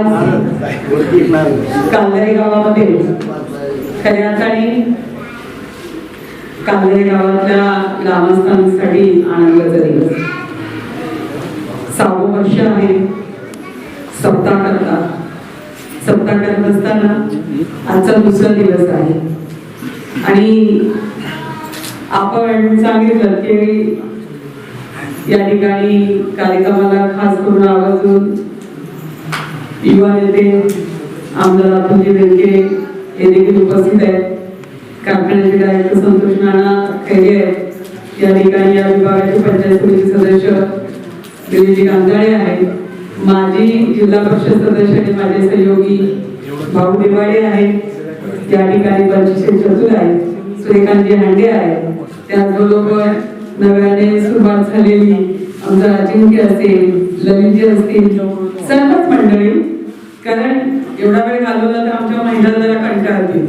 आज काल्हे गावामध्ये खऱ्या अर्थाने काल्हे गावातल्या ग्रामस्थांसाठी आनंदाचा दिवस. 6वं वर्ष आहे सप्ताह करत असताना आजचा दुसरा दिवस आहे आणि आपण सांगितलं की या ठिकाणी कार्यक्रमाला खास करून आवर्जून युवा नेते आमदार अतुलजी बेनके हे देखील उपस्थित आहेत. कारखान्याचे डायरेक्टर संतोष नाना खैरे आहेत. या ठिकाणी या विभागाचे पंचायत समिती सदस्य देवीजी कांजाळे आहेत. माजी जिल्हा परिषद सदस्य आणि माझे सहयोगी भाऊ देवाडे आहेत. त्या ठिकाणी पंचशील चतुर आहेत. सूर्यकांतजी हांडे आहेत. त्याचबरोबर नव्याने सुरुवात झालेली आमचा अजिंक्य असेल, ललितजी असतील, सर्वच मंडळी. कारण एवढा वेळ घालवला तर आमच्या महिलांना जरा कंटाळा येईल.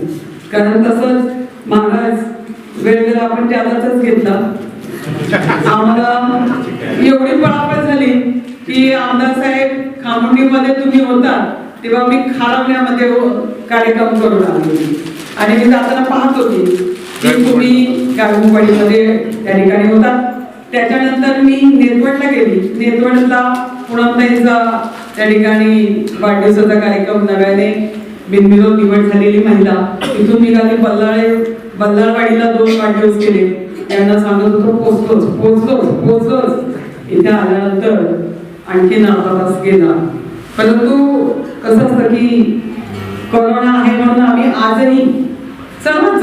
कारण तसंच महाराज वेळ आपण त्यालाच घेतला. आम्हाला एवढी पळापळ झाली की आमदार साहेब खामोंडीमध्ये तुम्ही होता तेव्हा मी खारावण्यामध्ये कार्यक्रम करून आले आणि मी जाताना पाहत होती की तुम्ही गाळमुवाडीमध्ये त्या ठिकाणी होता. त्याच्यानंतर मी नेतवडला गेली. नेतवडला पुणमताईचा त्या ठिकाणी वाढदिवसाचा कार्यक्रम नव्याने बिनविरोध निवड झालेली महिला इथून निघाली. बल्लाळवाडीला 2 वाढदिवस केले. त्यांना सांगत होतो पोचतोच. इथे आल्यानंतर आणखीन अर्धा तास गेला. परंतु कसं असतं की कोरोना आहे म्हणून आम्ही आजही सर्वच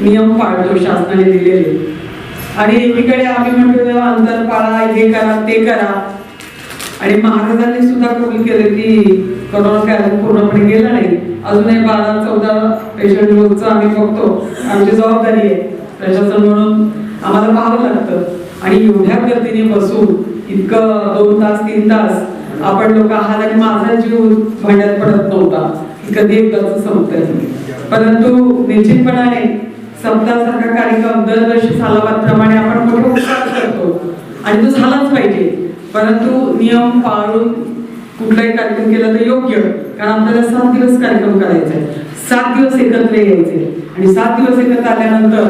नियम पाळतो शासनाने दिलेले. आणि एकीकडे आम्ही म्हणतो अंतर पाळा, हे करा ते करा. आणि महाराजांनी सुद्धा कबूल केलं की कोरोना काय अजून पूर्णपणे गेला नाही. अजूनही 12-14 पेशंट रोजचं आम्ही बघतो. आमची जबाबदारी आहे प्रशासन म्हणून आम्हाला पाहावं लागतं. आणि एवढ्या गर्दीने बसून इतकं 2 तास 3 तास आपण लोक आहात आणि माझा जीव भांड्यात पडत नव्हता की कधी एकदाच संपतंय. परंतु निश्चितपणाने सप्ताहासारखा कार्यक्रम दरवर्षी सालाबादप्रमाणे आपण मोठे उत्साह करतो आणि तो झालाच पाहिजे. परंतु नियम पाळून कुठलाही कार्यक्रम केला तर योग्य. कारण आपल्याला 7 दिवस कार्यक्रम करायचा आहे. 7 दिवस एकत्र यायचे आणि 7 दिवस एकत्र आल्यानंतर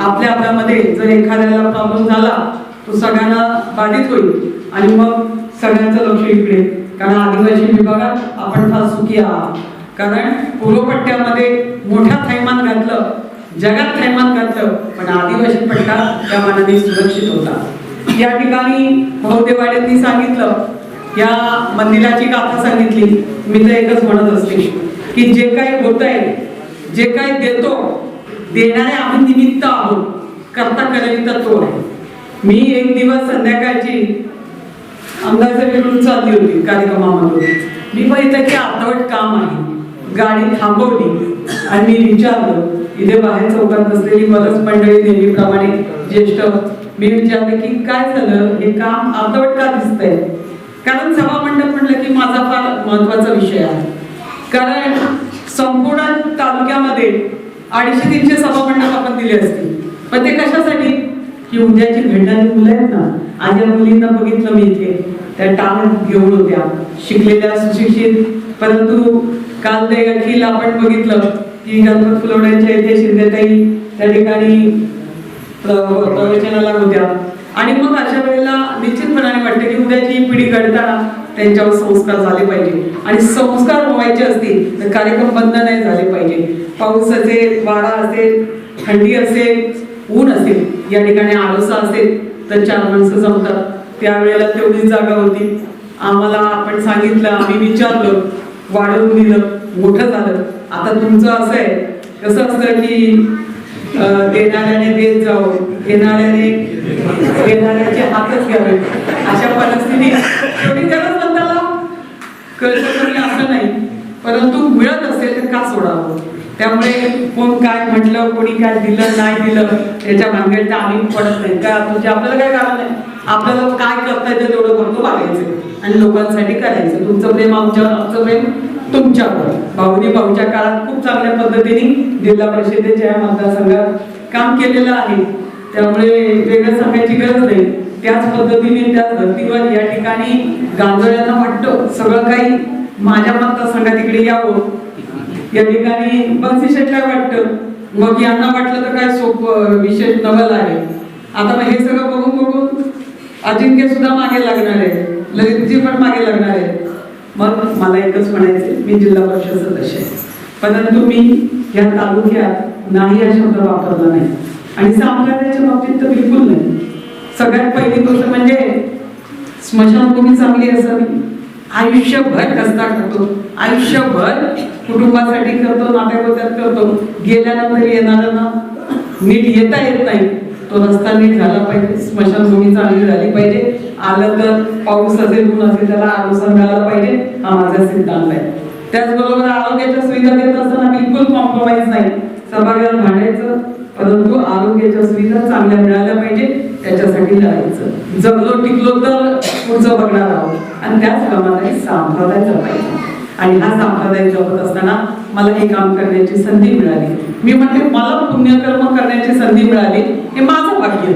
आपल्यामध्ये जर एखाद्याला प्रॉब्लेम झाला तो सगळ्यांना बाधित होईल आणि मग सगळ्यांचं लक्ष इकडे. कारण आदिवासी विभागात आपण फार सुखी आहात. कारण पूर्वपट्ट्यामध्ये मोठ्या थैमान घातलं, जगात थैमान घातलं, पण आदिवासी पट्टा त्या मानाने सुरक्षित होता. या ठिकाणी भाऊदेवाड्यांनी सांगितलं, या मंदिराची गाथा सांगितली. मी तर एकच म्हणत असते की जे काही होत आहे, जे काही देतो, देणारे आम्ही निमित्त आहोत, करता करेल तर तो आहे. मी एक दिवस संध्याकाळची आमदारच्या वेळून चालली होती कार्यक्रमामध्ये. मी बघितलं की अर्धवट काम आहे. गाडी थांबवली आणि मी विचारलं, इथे बाहेर चौकात बसलेली बरंच मंडळी नेहमीप्रमाणे ज्येष्ठ, मी विचारले की काय झालं, हे काम अर्धवट का दिसतंय. कारण सभामंडप म्हटलं की माझा फार महत्वाचा विषय आहे. कारण संपूर्ण तालुक्यामध्ये 250-300 सभामंडप आपण दिले असतील. पण ते कशासाठी की उद्याची घडणारी मुलं आहेत ना. आज या मुलींना बघितलं मी इथे, त्या टाळत घेऊन होत्या, शिकलेल्या सुशिक्षित. परंतु काल ते अखिल आपण बघितलं की गणपत फुलवड्यांच्या इथे शिंदेताई त्या ठिकाणी प्रवचनाला होत्या. आणि मग अशा वेळेला निश्चितपणाने वाटतं की उद्याची पिढी घडताना त्यांच्यावर संस्कार झाले पाहिजे. आणि संस्कार व्हायचे असतील तर कार्यक्रम बंद नाही झाले पाहिजे. पाऊस असेल, वारा असेल, थंडी असेल, ऊन असेल, या ठिकाणी आळसा असेल तर 4 माणसं जमतात. त्यावेळेला तेवढीच जागा होती. आम्हाला आपण सांगितलं, आम्ही विचारलं, वाढवून दिलं, मोठं झालं. आता तुमचं असं आहे, कसं असतं की देणाऱ्याने देत जावं, घेणाऱ्याचे हातच घ्यावे. अशा परिस्थितीत शेवटी गरज बंदाला कळतं असं नाही. परंतु मिळत असेल तर का सोडावं. त्यामुळे कोण काय म्हटलं, कोणी काय दिलं नाही दिलं याच्या भानगडीत आम्ही पडत नाही. का तुझे आपल्याला काय कारण नाही. आपल्याला काय करता येतं तेवढं करतो, बघायचं आणि लोकांसाठी करायचं. तुमचं प्रेम आमच्यावर, आमचं प्रेम तुमच्यावर. भाऊनी भाऊच्या काळात खूप चांगल्या पद्धतीने जिल्हा परिषदेच्या मतदारसंघात काम केलेलं आहे. त्यामुळे वेगळं सांगायची गरज नाही. त्याच पद्धतीने त्याच धर्तीवर या ठिकाणी गांजोळ्यांना वाटतं सगळं काही माझ्या मतदारसंघात तिकडे यावं, या ठिकाणी बन्सीशेट काय वाटतं, मग यांना वाटलं तर काय सोपं विशेष नवल आहे. आता मग हे सगळं बघून बघून अजिंक्य सुद्धा मागे लागणार आहे, ललितजी पण मागे लागणार आहे. मग मला एकच म्हणायचं, मी जिल्हा परिषद सदस्य आहे, परंतु मी या तालुक्यात नाही हा शब्द वापरला नाही आणि संप्रदायाच्या बाबतीत तर बिलकुल नाही. सगळ्यात पहिली गोष्ट म्हणजे स्मशानभूमी चांगली असावी. आयुष्यभर रस्ता करतो, आयुष्यभर कुटुंबासाठी करतो, नातेवाईकात करतो, गेल्यानंतर येणाऱ्यांना नीट येता येत नाही, तो रस्ता नीट झाला पाहिजे, स्मशानभूमी चांगली झाली पाहिजे. आलं तर पाऊस असेल, ऊन असेल, त्याला आरोग्य मिळाला पाहिजे, हा माझा सिद्धांत आहे. त्याचबरोबर आरोग्याच्या सुविधा देत असताना बिलकुल कॉम्प्रोमाइज नाही. सभागृहात भांडायचं, परंतु आरोग्याच्या सुविधा चांगल्या मिळाल्या पाहिजे, त्याच्यासाठी लढायचं. जगलो टिकलो तर पुढचं बघणार आहोत आणि त्याचप्रमाणे संप्रदाय जपायचा. आणि हा संप्रदाय जपत असताना मला हे काम करण्याची संधी मिळाली. मी म्हणते मला पुण्यकर्म करण्याची संधी मिळाली, हे माझं भाग्य.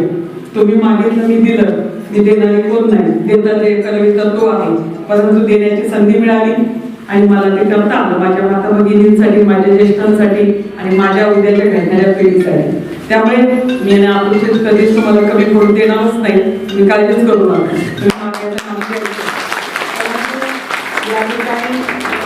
तुम्ही मागितलं मी दिलं, मी देणारे कोण नाही, देतात ते करविता तो आहे, परंतु देण्याची संधी मिळाली आणि मला ते करता आलं. माझ्या माता भगिनींसाठी, माझ्या ज्येष्ठांसाठी आणि माझ्या उद्याच्या घडणाऱ्या पिढीसाठी. त्यामुळे मी अपेक्षित कधीच तुम्हाला कमी पडून देणारच नाही, मी काळजीच करू नका.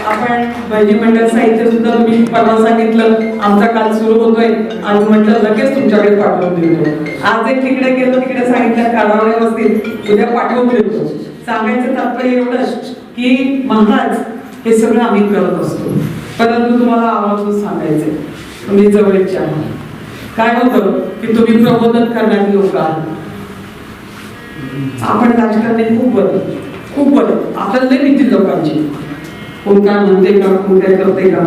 आपण भजनी मंडळ साहित्य सुद्धा तुम्ही परवा सांगितलं, आमचा काल सुरू होतोय आणि म्हटलं लगेच तुमच्याकडे पाठवून देतो. आज एक तिकडे गेलो, तिकडे सांगितलं काढावं व्यवस्थित, उद्या पाठवून देतो. सांगायचं तात्पर्य एवढंच की महाराज हे सगळं आम्ही करत असतो, परंतु तुम्हाला आवर्जून सांगायचंय, तुम्ही जवळचे आहात. काय होतं की तुम्ही प्रबोधन करणारी लोक आहात. आपण राजकारणी खूप बरं आपल्याला लय भीती लोकांची, कोण काय म्हणते का, कोण काय करते का.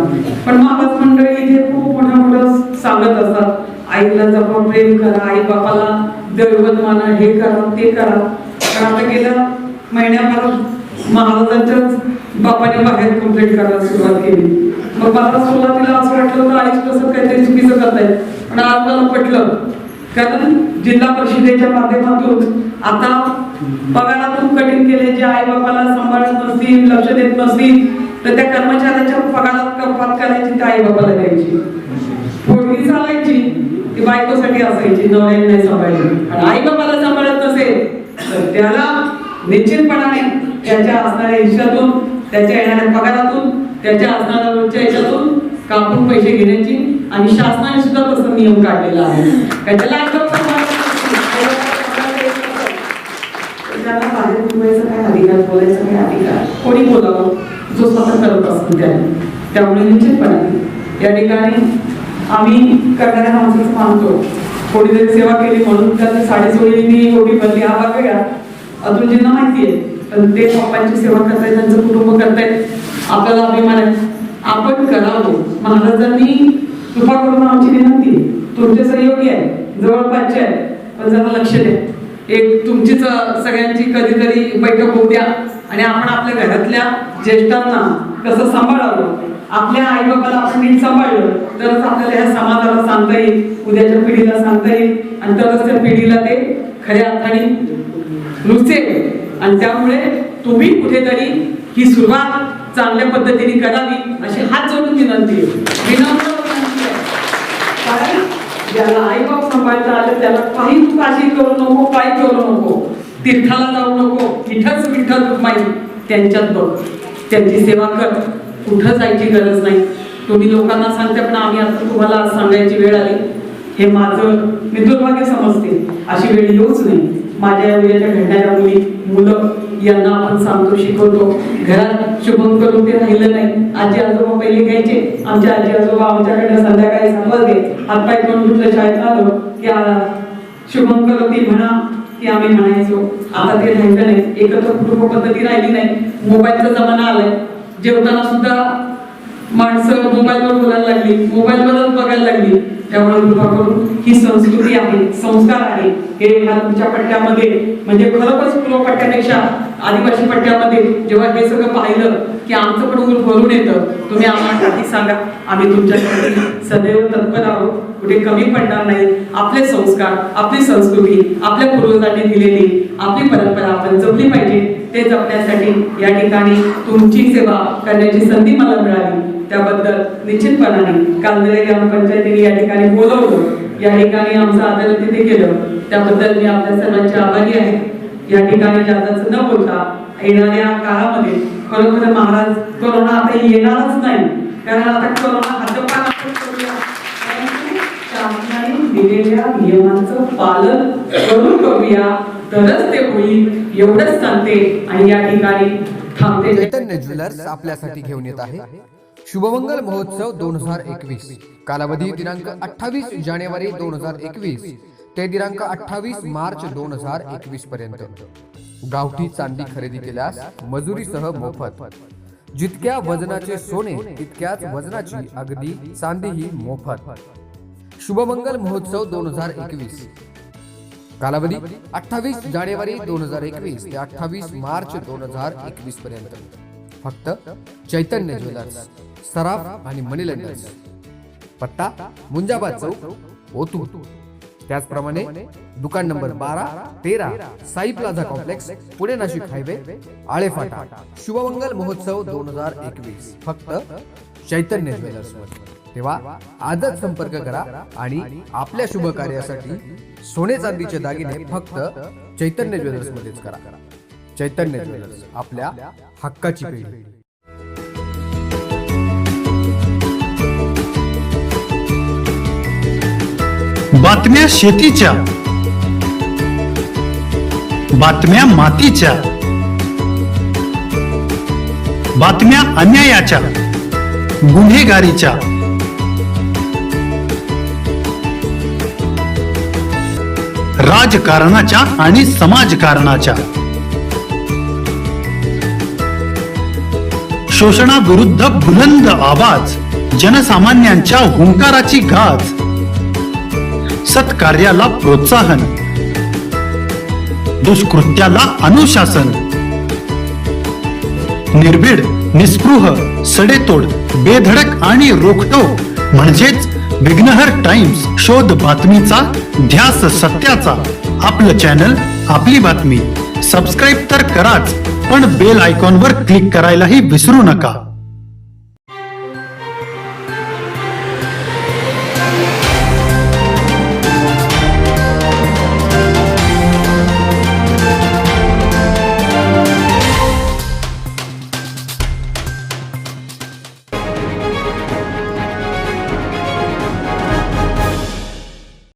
पण महाराज मंडळी इथे खूप मोठं सांगत असतात, आईला जपा, प्रेम करा, आई बापाला दैवत माना, हे करा ते करा. पण आता गेल्या महिन्याभरात महाराजांच्याच बापाने बाहेर कंप्लेंट करायला सुरुवात केली. मग मला सुरुवातीला असं वाटलं होतं आईच कसं काहीतरी चुकीचं करतायत, पण आज मला पटलं. कारण जिल्हा परिषदेच्या माध्यमातून आता पगारातून कठीण केले, जे आई बापाला सांभाळत नसतील, लक्ष देत नसतील, तर त्या कर्मचाऱ्याच्या पगारात कपात करायची, त्या आई बापाला द्यायची. पोटगी चालायची ती बायकोसाठी असायची, नवऱ्याने नाही सांभाळली. आणि आई बापाला सांभाळत नसेल तर त्याला निश्चितपणाने त्याच्या असणाऱ्या हिश्श्यातून, त्याच्या येणाऱ्या पगारातून, त्याच्या असणाऱ्या रोजच्या ह्याच्यातून कापून पैसे घेण्याची आणि शासनाने सुद्धा तसा नियम काढलेला आहे. त्याला बाहेर बोलायचा काय अधिकार, बोलायचा काय अधिकार, कोणी बोलावं, जो स्वतः करत असतो त्याने. त्यामुळे निश्चितपणे या ठिकाणी आम्ही करणाऱ्या माणसाचं मानतो. कोणीतरी सेवा केली म्हणून त्याची साडेसोळीनी ओढी भरली, हा भाग वेगळा. अतुलजींना माहिती आहे, पण ते पप्पांची सेवा करतायत, त्यांचं कुटुंब करतायत, आपल्याला अभिमान आहे, आपण करावं. महाराजांनी कृपा करून आमची विनंती, तुमचे सहयोगी आहे, जवळपासचे आहे, पण जरा लक्ष द्या. एक तुमचीच सगळ्यांची कधीतरी बैठक होऊ द्या आणि आपण आपल्या घरातल्या ज्येष्ठांना कसं सांभाळावं, आपल्या आई बाबाला आपण नीट सांभाळलं तरच आपल्याला ह्या समाजाला सांगता येईल, उद्याच्या पिढीला सांगता येईल आणि तरच त्या पिढीला ते खऱ्या अर्थाने रुचेल. आणि त्यामुळे तुम्ही कुठेतरी ही सुरुवात चांगल्या पद्धतीने करावी अशी हात जोडून विनंती आहे, विनम्र विनंती आहे. कारण ज्याला आईबाप सांभाळता आलं त्याला काही तू काळजी करू नको, काही करू नको, तीर्थाला जाऊ नको, इथंच विठ्ठल रुक्माई त्यांच्यात बघ, त्यांची सेवा कर, कुठं जायची गरज नाही. तुम्ही लोकांना सांगता, पण आम्ही आता तुम्हाला आज सांगायची वेळ आली. हे माझं मी दुर्भाग्य समजते, अशी वेळ येऊच नाही. माझ्या उद्याच्या घडणाऱ्या मुली मुलं यांना आपण सांगतो, शिकवतो. घरात शुभम करून ते राहिलं नाही. आजी आजोबा पहिले घ्यायचे, आमच्या आजी आजोबा आमच्याकडे संध्याकाळी सांगत गे, हातपाय करून दुसऱ्या शाळेत आलो की शुभम करोती म्हणा की आम्ही म्हणायचो. आता ते राहिलं नाही, एकत्र कुटुंब पद्धती राहिली नाही. मोबाईलचा जमाना आलाय, जेवताना सुद्धा माणसं मोबाईलवर बोलायला लागली, मोबाईलवरच बघायला लागली. त्यामुळे कृपा करून ही संस्कृती आहे, संस्कार आहे, हे ह्या तुमच्या पट्ट्यामध्ये म्हणजे खरोखरच पूर्व पट्ट्यापेक्षा आदिवासी पट्ट्यामध्ये जेव्हा हे सगळं पाहिलं की आमचं पण ऊर भरून येतं. तुम्ही आम्हाला काही सांगा, आम्ही तुमच्यासाठी सदैव तत्पर आहोत, कुठे कमी पडणार नाही. आपले संस्कार, आपली संस्कृती, आपल्या पूर्वजांनी दिलेली आपली परंपरा आपण जपली पाहिजे. ते जपण्यासाठी या ठिकाणी तुमची सेवा करण्याची संधी मला मिळाली त्याबद्दल निश्चितपणाने कांदळे ग्रामपंचायतीने या ठिकाणी बोलवलं, या ठिकाणी आमचं आदर तिथे केलं, त्याबद्दल मी आपल्या सर्वांची आभारी आहे. या ठिकाणी जास्त न बोलता येणाऱ्या काळामध्ये खरोखर महाराज कोरोना आता येणारच नाही, कारण आता कोरोना हद्दपार आपण करूया, परंतु शासनाने दिलेल्या नियमांचं पालन करून करूया तरच ते होईल एवढंच सांगते आणि या ठिकाणी थांबते. चैतन्य ज्वेलर्स आपल्यासाठी घेऊन येत आहे शुभमंगल महोत्सव 2021. कालावधी दिनांक 28 जानेवारी 2021 ते दिनांक 28 मार्च 2021 पर्यंत. गावठी चांदी खरेदी केल्यास मजुरीसह मोफत. जितक्या वजनाचे सोने तितक्याच वजनाची अगदी चांदीही मोफत. शुभमंगल महोत्सव 2021. कालावधी 28 जानेवारी 2021 ते 28 मार्च 2021 पर्यंत. फक्त चैतन्य ज्वेलर्स, सराफ आणि मनी लेंडर्स. पत्ता मुंजाबाद चौक, ओतूर. त्याचप्रमाणे दुकान number 12, 13 Sai plaza complex, Pune Nashik highway, Alephata. Shubhmangal महोत्सव 2021 फक्त चैतन्य ज्वेलर्स मध्ये. तेव्हा आजच संपर्क करा आणि आपल्या शुभ कार्यासाठी सोने चांदीचे दागिने फक्त चैतन्य ज्वेलर्स मध्येच करा. चैतन्य ज्वेलर्स, आपल्या हक्काची पेढी. बातम्या शेतीच्या, बातम्या मातीच्या, बातम्या अन्यायाच्या, गुन्हेगारीच्या, राजकारणाच्या आणि समाजकारणाच्या, शोषणाविरुद्ध बुलंद आवाज, जनसामान्यांच्या हुंकाराची गाज, सत्कार्याला प्रोत्साहन, दुष्कृत्याला अनुशासन, निर्भीड, निस्पृह, सडेतोड, बेधडक आणि रोखठोक म्हणजेच विघ्नहर टाइम्स. शोध बातमीचा, ध्यास सत्याचा. आपलं चॅनल, आपली बातमी. सबस्क्राईब तर कराच, पण बेल आयकॉनवर क्लिक करायलाही विसरू नका.